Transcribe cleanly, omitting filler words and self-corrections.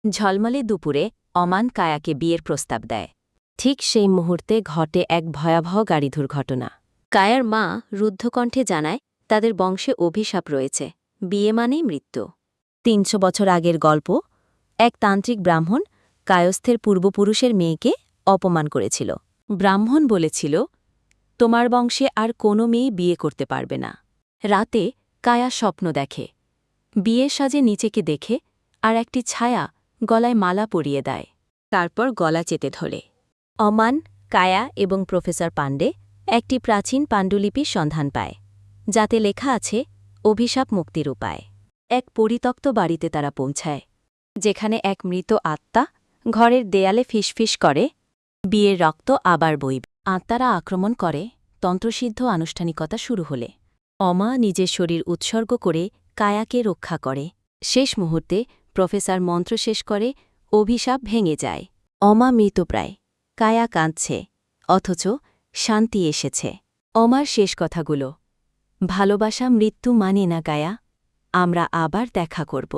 ঝলমলে দুপুরে অমান কায়াকে বিয়ের প্রস্তাব দেয়। ঠিক সেই মুহূর্তে ঘটে এক ভয়াবহ গাড়ি দুর্ঘটনা। কায়ার মা রুদ্ধকণ্ঠে জানায় তাদের বংশে অভিশাপ রয়েছে, বিয়ে মানেই মৃত্যু। ৩০০ বছর আগের গল্প। এক তান্ত্রিক ব্রাহ্মণ কায়স্থের পূর্বপুরুষের মেয়েকে অপমান করেছিল। ব্রাহ্মণ বলেছিল, তোমার বংশে আর কোনো মেয়ে বিয়ে করতে পারবে না। রাতে কায়া স্বপ্ন দেখে, বিয়ের সাজে নিচেকে দেখে আর একটি ছায়া গলায় মালা পরিয়ে দেয়। তারপর গলা চেতে ধরে। অমান, কায়া এবং প্রফেসর পাণ্ডে একটি প্রাচীন পাণ্ডুলিপির সন্ধান পায়, যাতে লেখা আছে অভিশাপ মুক্তির উপায়। এক পরিত্যক্ত বাড়িতে তারা পৌঁছায়, যেখানে এক মৃত আত্মা ঘরের দেয়ালে ফিসফিস করে, বিয়ের রক্ত আবার বইবে। আত্মারা আক্রমণ করে তন্ত্রসিদ্ধ আনুষ্ঠানিকতা শুরু হলে। অমা নিজের শরীর উৎসর্গ করে কায়াকে রক্ষা করে। শেষ মুহূর্তে প্রফেসর মন্ত্র শেষ করে, অভিশাপ ভেঙে যায়। অমা মৃতপ্রায়, কায়া কাঁদছে, অথচ শান্তি এসেছে। অমার শেষ কথাগুলো, ভালোবাসা মৃত্যু মানে না কায়া, আমরা আবার দেখা করব।